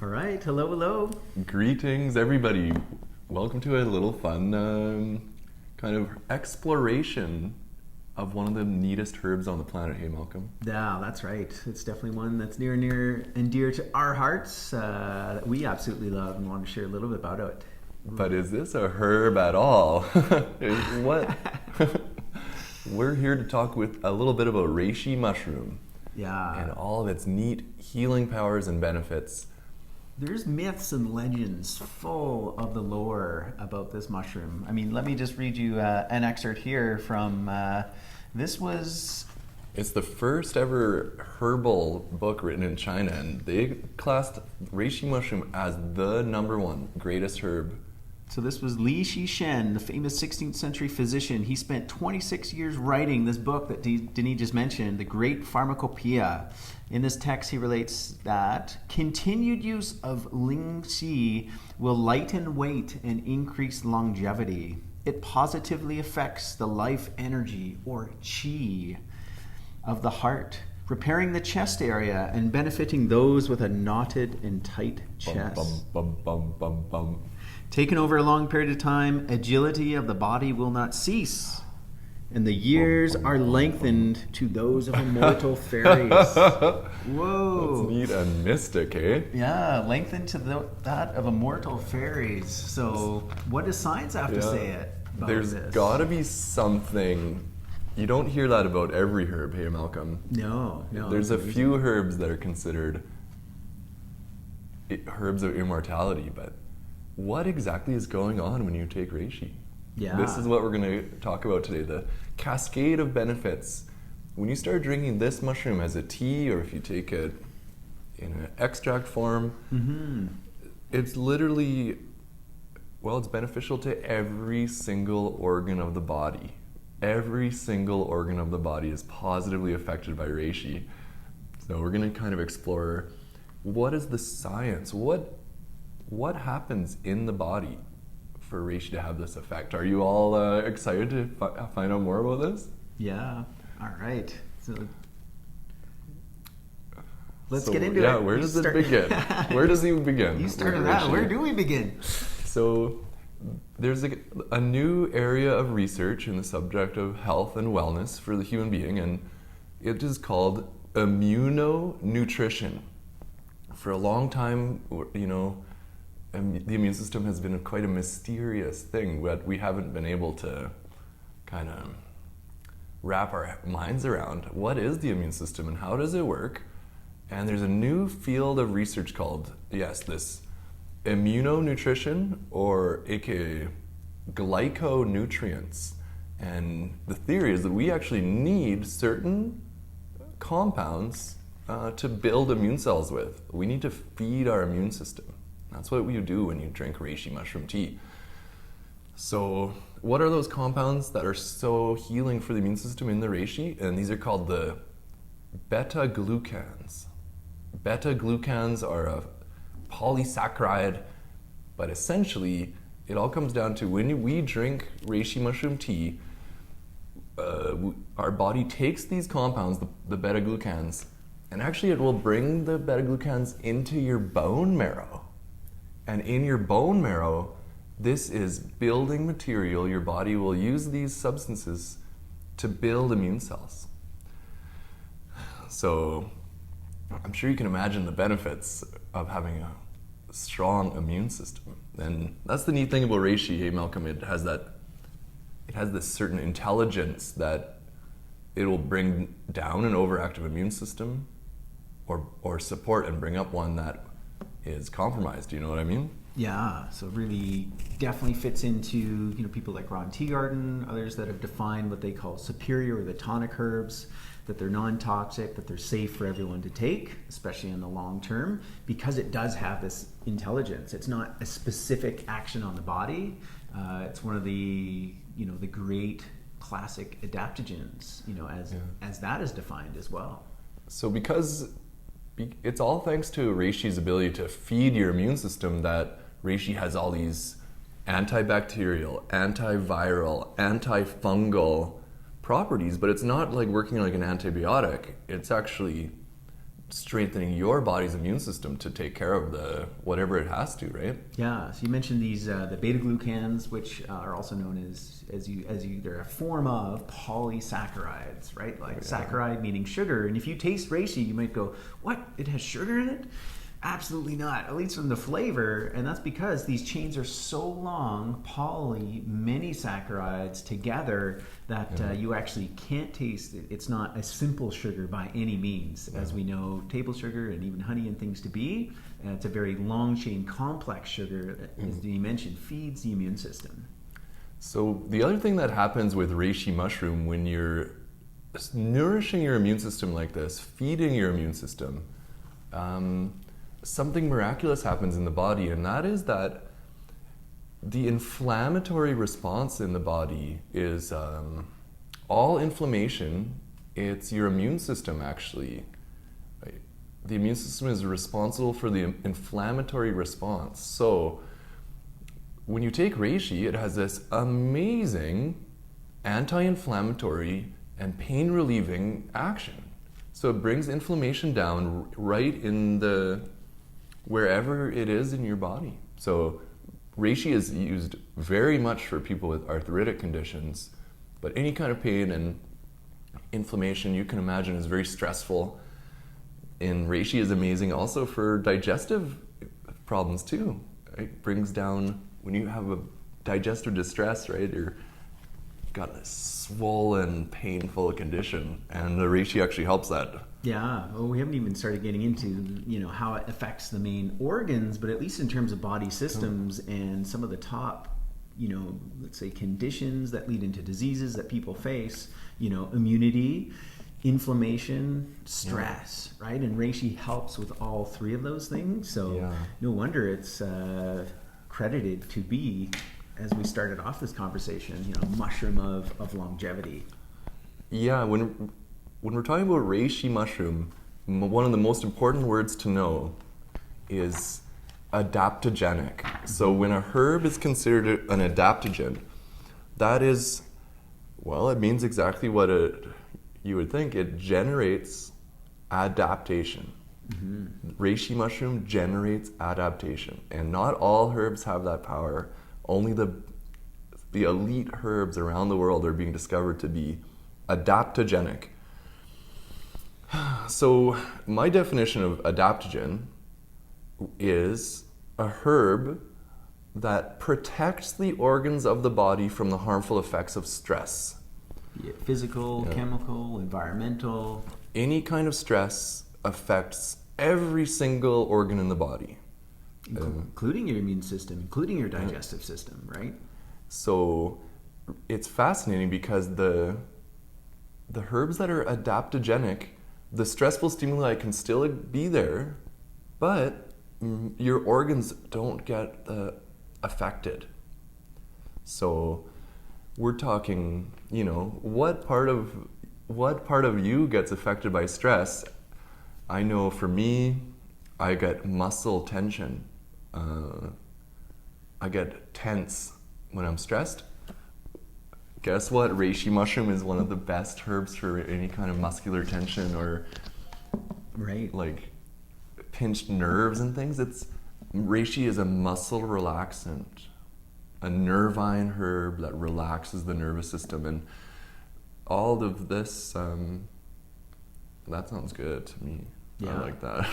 All right, hello, hello. Greetings, everybody. Welcome to a little fun kind of exploration of one of the neatest herbs on the planet. Hey, Malcolm. Yeah, that's right. It's definitely one that's near and dear to our hearts that we absolutely love and want to share a little bit about it. But is this a herb at all? What? We're here to talk with a little bit about reishi mushroom. Yeah. And all of its neat healing powers and benefits. There's myths and legends full of the lore about this mushroom. I mean, let me just read you an excerpt here from this was... It's the first ever herbal book written in China, and they classed reishi mushroom as the #1 greatest herb. So this was Li Shen, the famous 16th century physician. He spent 26 years writing this book that Denis just mentioned, The Great Pharmacopoeia. In this text, he relates that continued use of Ling Qi will lighten weight and increase longevity. It positively affects the life energy, or qi, of the heart, repairing the chest area and benefiting those with a knotted and tight chest. Bum, bum, bum, bum, bum. Taken over a long period of time, agility of the body will not cease, and the years are lengthened to those of immortal fairies. Whoa. That's neat and mystic, eh? Yeah, lengthened to that of immortal fairies. So what does science have to say about There's this? gotta be something. You don't hear that about every herb, hey Malcolm. No. There's a few herbs that are considered herbs of immortality, but what exactly is going on when you take reishi? Yeah. This is what we're going to talk about today, the cascade of benefits. When you start drinking this mushroom as a tea, or if you take it in an extract form, it's literally, well, it's beneficial to every single organ of the body. Every single organ of the body is positively affected by reishi. So we're going to kind of explore, what is the science? What happens in the body for reishi to have this effect? Are you all excited to find out more about this? Yeah. All right. So let's get into it. Yeah, where does it begin? Where does it begin? You started that. Where do we begin? So there's a new area of research in the subject of health and wellness for the human being, and it is called immunonutrition. For a long time, the immune system has been quite a mysterious thing, but we haven't been able to kind of wrap our minds around what is the immune system and how does it work. And there's a new field of research called, this immunonutrition, or aka glyconutrients. And the theory is that we actually need certain compounds to build immune cells with. We need to feed our immune system. That's what you do when you drink reishi mushroom tea. So what are those compounds that are so healing for the immune system in the reishi? And these are called the beta-glucans. Beta-glucans are a polysaccharide, but essentially it all comes down to when we drink reishi mushroom tea, our body takes these compounds, the beta-glucans, and actually it will bring the beta-glucans into your bone marrow. And in your bone marrow, this is building material. Your body will use these substances to build immune cells. So I'm sure you can imagine the benefits of having a strong immune system. And that's the neat thing about reishi, hey Malcolm, it has this certain intelligence that it will bring down an overactive immune system or support and bring up one that is compromised. Do you know what I mean? Yeah, so really definitely fits into people like Ron Teagarden, others that have defined what they call superior or the tonic herbs, that they're non-toxic, that they're safe for everyone to take, especially in the long term, because it does have this intelligence. It's not a specific action on the body. It's one of the the great classic adaptogens, as that is defined as well. So because it's all thanks to reishi's ability to feed your immune system that reishi has all these antibacterial, antiviral, antifungal properties, but it's not like working like an antibiotic. It's actually strengthening your body's immune system to take care of the whatever it has to, right? Yeah. So you mentioned these the beta glucans, which are also known they're a form of polysaccharides, right? Like saccharide meaning sugar. And if you taste reishi, you might go, "What? It has sugar in it?" Absolutely not, at least from the flavor, and that's because these chains are so long, many saccharides together, that you actually can't taste it. It's not a simple sugar by any means, as we know table sugar and even honey and things to be. It's a very long chain, complex sugar that, as you mentioned, feeds the immune system. So the other thing that happens with reishi mushroom when you're nourishing your immune system like this, feeding your immune system, something miraculous happens in the body, and that is that the inflammatory response in the body is all inflammation. It's your immune system, actually. Right? The immune system is responsible for the inflammatory response. So when you take reishi, it has this amazing anti-inflammatory and pain-relieving action. So it brings inflammation down right in wherever it is in your body. So reishi is used very much for people with arthritic conditions, but any kind of pain and inflammation you can imagine is very stressful. And reishi is amazing also for digestive problems too. It brings down, when you have a digestive distress, right, you're got this swollen, painful condition, and the reishi actually helps that. Yeah, well, we haven't even started getting into how it affects the main organs, but at least in terms of body systems and some of the top, let's say conditions that lead into diseases that people face, immunity, inflammation, stress, right? And reishi helps with all three of those things. So no wonder it's credited to be, as we started off this conversation, mushroom of longevity. Yeah, when we're talking about reishi mushroom, one of the most important words to know is adaptogenic. So when a herb is considered an adaptogen, that is, well, it means exactly what you would think. It generates adaptation. Reishi mushroom generates adaptation, and not all herbs have that power. Only the elite herbs around the world are being discovered to be adaptogenic. So my definition of adaptogen is a herb that protects the organs of the body from the harmful effects of stress. Physical, chemical, environmental. Any kind of stress affects every single organ in the body. Including your immune system, including your digestive system, right? So it's fascinating because the herbs that are adaptogenic, the stressful stimuli can still be there, but your organs don't get affected. So we're talking, what part of you gets affected by stress? I know for me, I get muscle tension. I get tense when I'm stressed. Guess what? Reishi mushroom is one of the best herbs for any kind of muscular tension or like pinched nerves and things. Reishi is a muscle relaxant, a nervine herb that relaxes the nervous system, and all of this. That sounds good to me. Yeah. I like that.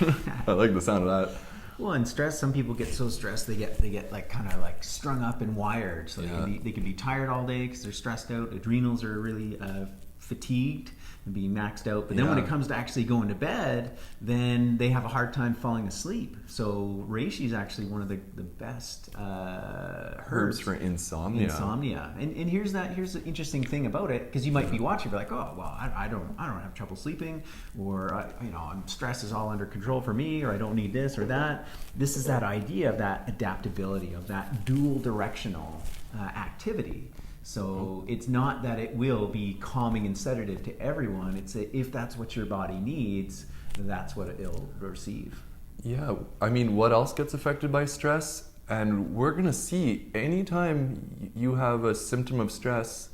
I like the sound of that. Well, and stress, some people get so stressed they get like kind of like strung up and wired. So they can be tired all day because they're stressed out. Adrenals are really fatigued and being maxed out. But then when it comes to actually going to bed, then they have a hard time falling asleep. So reishi is actually one of the best herbs for insomnia. And here's the interesting thing about it, because you might be watching, be like, oh well, I don't have trouble sleeping, or I'm stress is all under control for me, or I don't need this or that. This is that idea of that adaptability, of that dual directional activity. So it's not that it will be calming and sedative to everyone. It's if that's what your body needs, that's what it'll receive. Yeah, I mean, what else gets affected by stress? And we're going to see anytime you have a symptom of stress,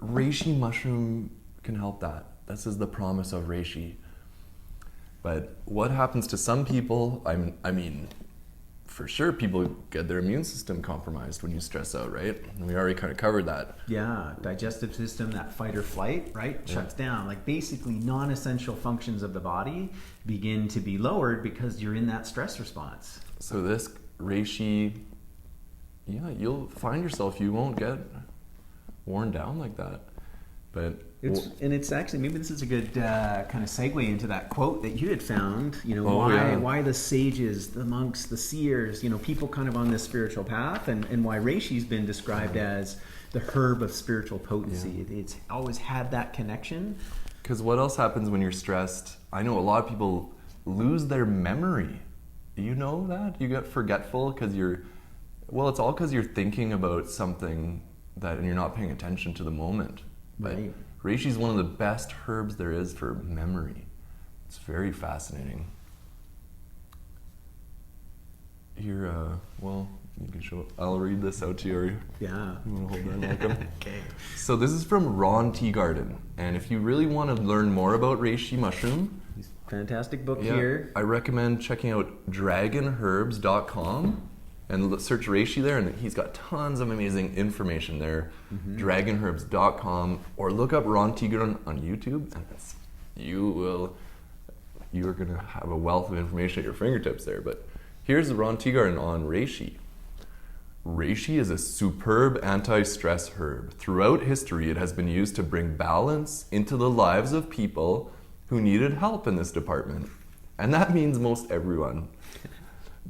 reishi mushroom can help that. This is the promise of reishi. But what happens to some people, I mean, for sure people get their immune system compromised when you stress out, right? And we already kind of covered that. Yeah, digestive system, that fight or flight, right, shuts down. Like basically non-essential functions of the body begin to be lowered because you're in that stress response. So this reishi, yeah, you'll find yourself, you won't get worn down like that. But it's actually, maybe this is a good kind of segue into that quote that you had found, why the sages, the monks, the seers, people kind of on this spiritual path, and why Reishi's been described as the herb of spiritual potency. Yeah. It's always had that connection. Because what else happens when you're stressed? I know a lot of people lose their memory. You know that? You get forgetful because it's all because you're thinking about something and you're not paying attention to the moment. Right. Reishi is one of the best herbs there is for memory. It's very fascinating. Here, you can show. I'll read this out to you. Yeah. You want to hold that, Malcolm? Okay. So this is from Ron Tea Garden, and if you really want to learn more about reishi mushroom, fantastic book here. I recommend checking out dragonherbs.com. And search Reishi there, and he's got tons of amazing information there. Dragonherbs.com, or look up Ron Tea Garden on YouTube, and you are going to have a wealth of information at your fingertips there. But here's the Ron Tea Garden on Reishi. Reishi is a superb anti-stress herb. Throughout history, it has been used to bring balance into the lives of people who needed help in this department. And that means most everyone.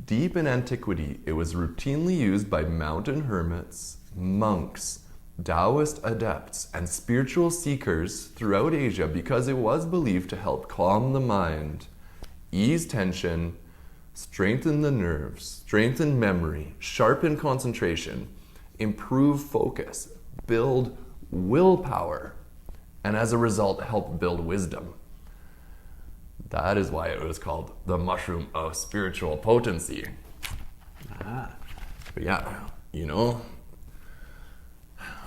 Deep in antiquity, it was routinely used by mountain hermits, monks, Taoist adepts, and spiritual seekers throughout Asia because it was believed to help calm the mind, ease tension, strengthen the nerves, strengthen memory, sharpen concentration, improve focus, build willpower, and as a result, help build wisdom. That is why it was called the mushroom of spiritual potency. But yeah,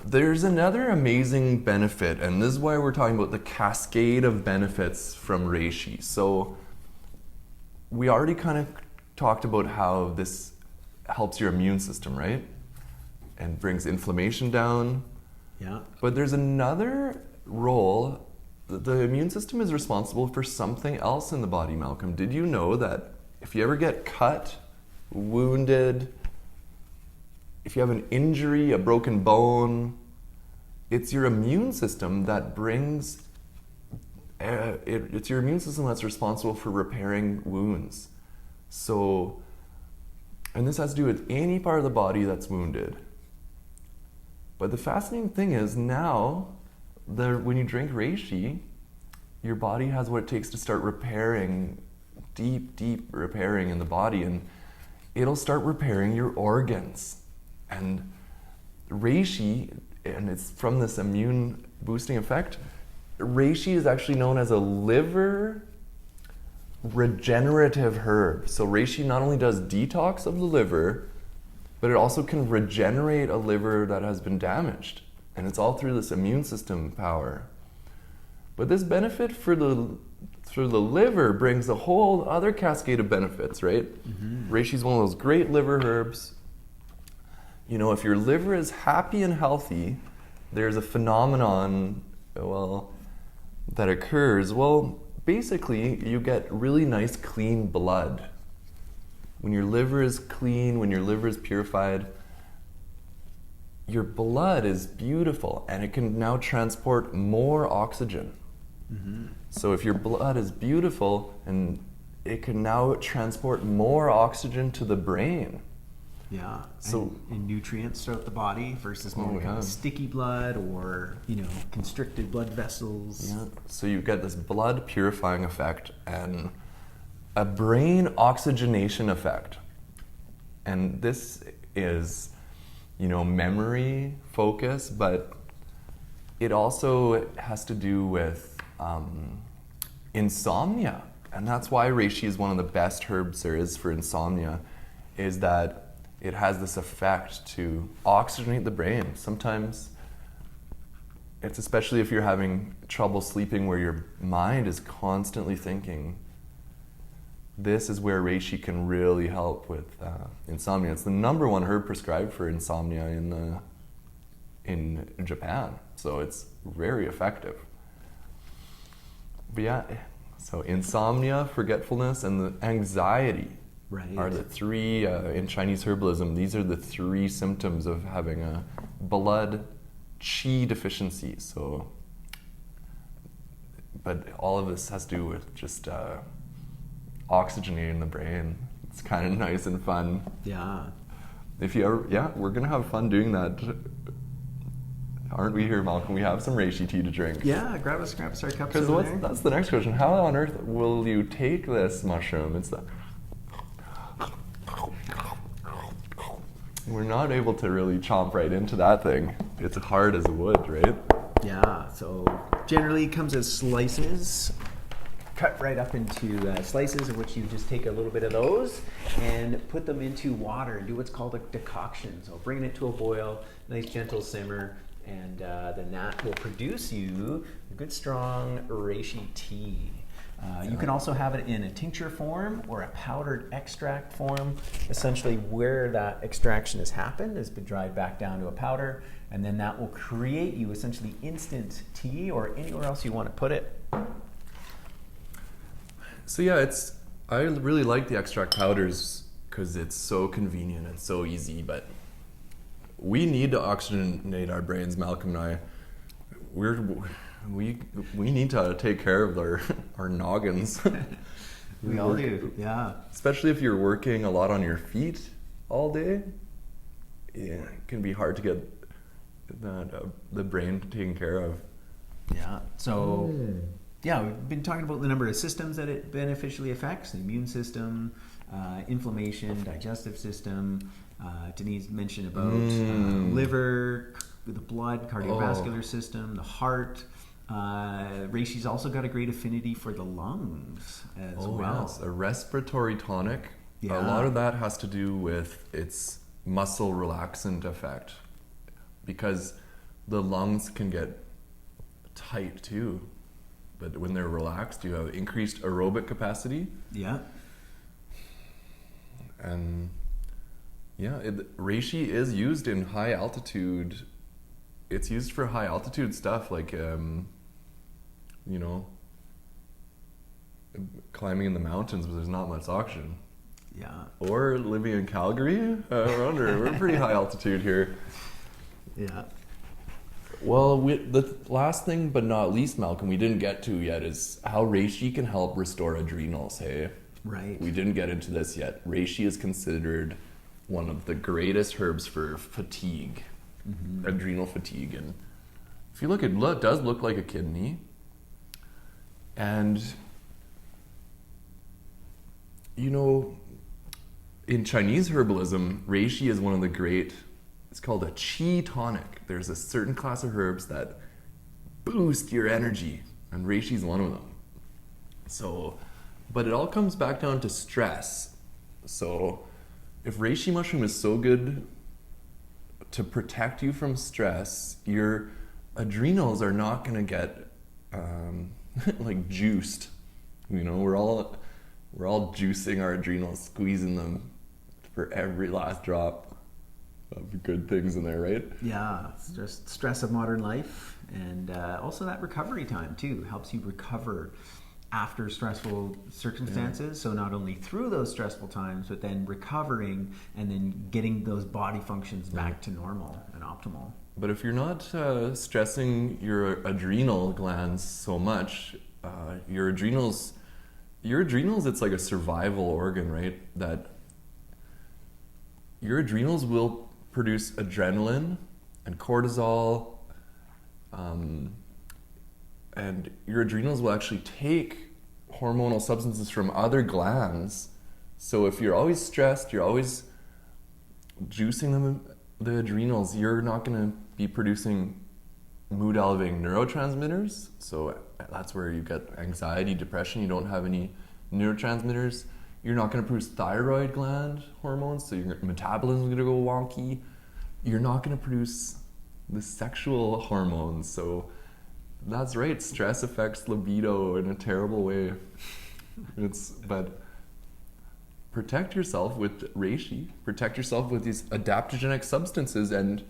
there's another amazing benefit, and this is why we're talking about the cascade of benefits from reishi. So we already kind of talked about how this helps your immune system, right? And brings inflammation down. Yeah. But there's another role. The immune system is responsible for something else in the body, Malcolm. Did you know that if you ever get cut, wounded, if you have an injury, a broken bone, it's your immune system that brings, it's your immune system that's responsible for repairing wounds. So, and this has to do with any part of the body that's wounded. But the fascinating thing is now, when you drink reishi, your body has what it takes to start repairing, deep repairing in the body, and it'll start repairing your organs. And reishi, and it's from this immune boosting effect, reishi is actually known as a liver regenerative herb. So reishi not only does detox of the liver, but it also can regenerate a liver that has been damaged. And it's all through this immune system power. But this benefit through the liver brings a whole other cascade of benefits, right? Reishi is one of those great liver herbs. If your liver is happy and healthy, there's a phenomenon, that occurs. Basically, you get really nice, clean blood. When your liver is clean, when your liver is purified, your blood is beautiful, and it can now transport more oxygen. So if your blood is beautiful, and it can now transport more oxygen to the brain. Yeah. So and nutrients throughout the body versus more kind of sticky blood or constricted blood vessels. Yeah. So you get this blood purifying effect and a brain oxygenation effect, and this is memory, focus, but it also has to do with insomnia. And that's why reishi is one of the best herbs there is for insomnia, is that it has this effect to oxygenate the brain. Sometimes it's especially if you're having trouble sleeping where your mind is constantly thinking. this is where reishi can really help with insomnia. It's the number one herb prescribed for insomnia in Japan, so it's very effective. But yeah, so insomnia, forgetfulness, and the anxiety are the three, in Chinese herbalism, these are the three symptoms of having a blood qi deficiency. So, but all of this has to do with just oxygenating the brain. It's kind of nice and fun. Yeah. If you ever, we're gonna have fun doing that. Aren't we here, Malcolm? We have some reishi tea to drink. Yeah, grab us our cups over Because there. that's the next question. How on earth will you take this mushroom? We're not able to really chomp right into that thing. It's hard as wood, right? Yeah, so generally it comes as slices, cut right up into slices, in which you just take a little bit of those and put them into water and do what's called a decoction. So bring it to a boil, nice gentle simmer, and then that will produce you a good strong reishi tea. You can also have it in a tincture form or a powdered extract form. Essentially where that extraction has happened has been dried back down to a powder, and then that will create you essentially instant tea or anywhere else you want to put it. So yeah, I really like the extract powders because it's so convenient and so easy, but we need to oxygenate our brains, Malcolm and I. We need to take care of our noggins. We all do, yeah. Especially if you're working a lot on your feet all day. Yeah, it can be hard to get the brain taken care of. Yeah, so yeah, we've been talking about the number of systems that it beneficially affects: the immune system, inflammation, digestive system. Denis mentioned about liver, the blood, cardiovascular system, the heart. Reishi's also got a great affinity for the lungs as well. Yes, a respiratory tonic. Yeah. A lot of that has to do with its muscle relaxant effect, because the lungs can get tight too. But when they're relaxed, you have increased aerobic capacity. Yeah. And yeah, reishi is used in high altitude. It's used for high altitude stuff like, climbing in the mountains, but there's not much oxygen. Yeah. Or living in Calgary. We're pretty high altitude here. Yeah. Well, the last thing but not least, Malcolm, we didn't get to yet is how reishi can help restore adrenals, hey? Right. We didn't get into this yet. Reishi is considered one of the greatest herbs for fatigue, adrenal fatigue. And if you look, it does look like a kidney. And, in Chinese herbalism, reishi is one of the great, it's called a qi tonic. There's a certain class of herbs that boost your energy, and reishi is one of them. So, but it all comes back down to stress. So, if reishi mushroom is so good to protect you from stress, your adrenals are not going to get like juiced. We're all juicing our adrenals, squeezing them for every last drop of good things in there, right? Yeah, it's just stress of modern life, and also that recovery time too helps you recover after stressful circumstances. So not only through those stressful times, but then recovering and then getting those body functions back to normal and optimal. But if you're not stressing your adrenal glands so much, your adrenals, it's like a survival organ, right? That your adrenals will produce adrenaline and cortisol, and your adrenals will actually take hormonal substances from other glands. So if you're always stressed, you're always juicing the adrenals, you're not going to be producing mood elevating neurotransmitters. So that's where you get anxiety, depression. You don't have any neurotransmitters. You're not going to produce thyroid gland hormones, so your metabolism is going to go wonky. You're not going to produce the sexual hormones. So that's right, stress affects libido in a terrible way. But protect yourself with reishi, protect yourself with these adaptogenic substances, and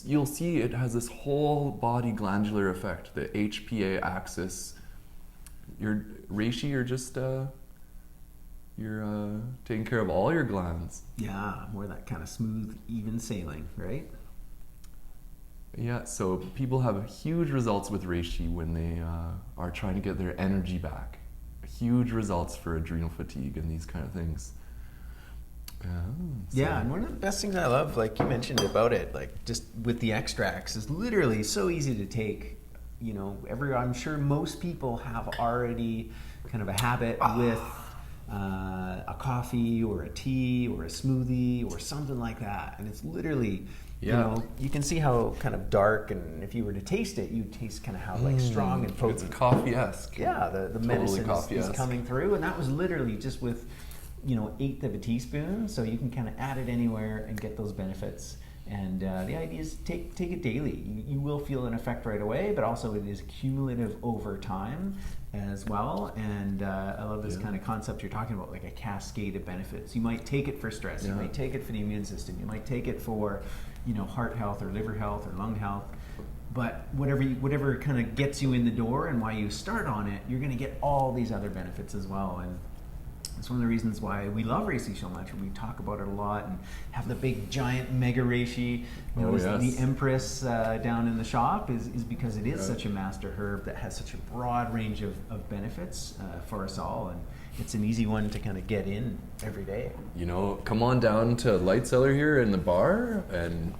you'll see it has this whole body glandular effect, the HPA axis. Your reishi, you're just you're taking care of all your glands. Yeah, more that kind of smooth, even sailing, right? Yeah, so people have huge results with reishi when they are trying to get their energy back. Huge results for adrenal fatigue and these kind of things. Yeah, and one of the best things I love, like you mentioned about it, like just with the extracts, is literally so easy to take. You know, I'm sure most people have already kind of a habit with a coffee or a tea or a smoothie or something like that, and it's literally, you know, you can see how kind of dark, and if you were to taste it, you'd taste kind of how like strong and potent. It's coffee-esque. Yeah, the totally medicine is coffee-esque. coming through, and that was literally just with, you know, 1/8 of a teaspoon, so you can kind of add it anywhere and get those benefits. And the idea is take it daily. You will feel an effect right away, but also it is cumulative over time as well. And I love this kind of concept you're talking about, like a cascade of benefits. You might take it for stress. You might take it for the immune system. You might take it for, you know, heart health or liver health or lung health. But whatever kind of gets you in the door and why you start on it, you're going to get all these other benefits as well. And it's one of the reasons why we love reishi so much. We talk about it a lot and have the big giant mega reishi. You know, the Empress down in the shop is because it is such a master herb that has such a broad range of benefits for us all, and it's an easy one to kind of get in every day. You know, come on down to Light Cellar here in the bar, and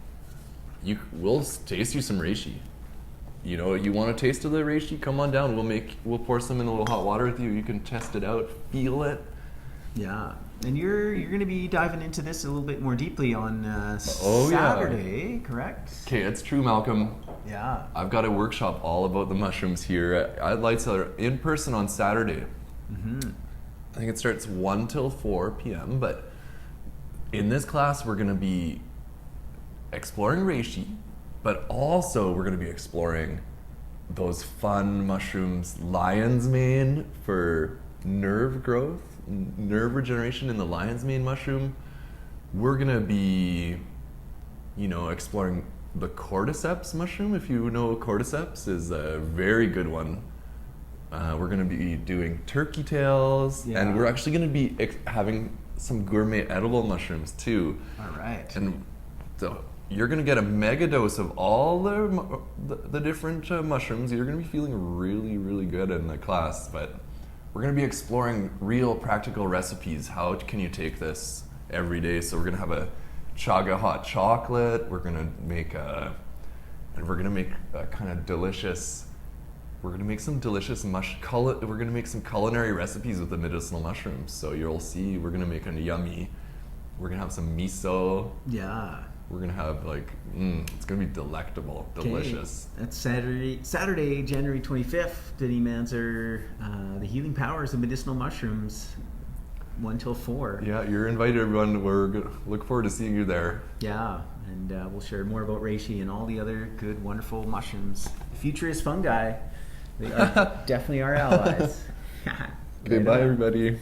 we'll taste you some reishi. You know, you want a taste of the reishi? Come on down. We'll pour some in a little hot water with you. You can test it out, feel it. Yeah, and you're going to be diving into this a little bit more deeply on Saturday, correct? Okay, it's true, Malcolm. Yeah. I've got a workshop all about the mushrooms here at Light Cellar in person on Saturday. Mm-hmm. I think it starts 1 till 4 p.m., but in this class we're going to be exploring reishi, but also we're going to be exploring those fun mushrooms, lion's mane for nerve growth, nerve regeneration in the lion's mane mushroom. We're gonna be, you know, exploring the cordyceps mushroom. If you know, cordyceps is a very good one. We're gonna be doing turkey tails, and we're actually gonna be having some gourmet edible mushrooms too. All right. And so you're gonna get a mega dose of all the different mushrooms. You're gonna be feeling really, really good in the class, but we're going to be exploring real practical recipes. How can you take this every day? So we're going to have a chaga hot chocolate. We're going to make a kind of delicious. We're going to make some delicious we're going to make some culinary recipes with the medicinal mushrooms. So you'll see. We're going to make a yummy. We're going to have some miso. Yeah. We're going to have it's going to be delectable, delicious. That's Saturday, January 25th, Denis Manzer, The Healing Powers of Medicinal Mushrooms, 1 till 4. Yeah, you're invited, everyone. Look forward to seeing you there. Yeah, and we'll share more about reishi and all the other good, wonderful mushrooms. The future is fungi. They are definitely our allies. Okay, bye, everybody.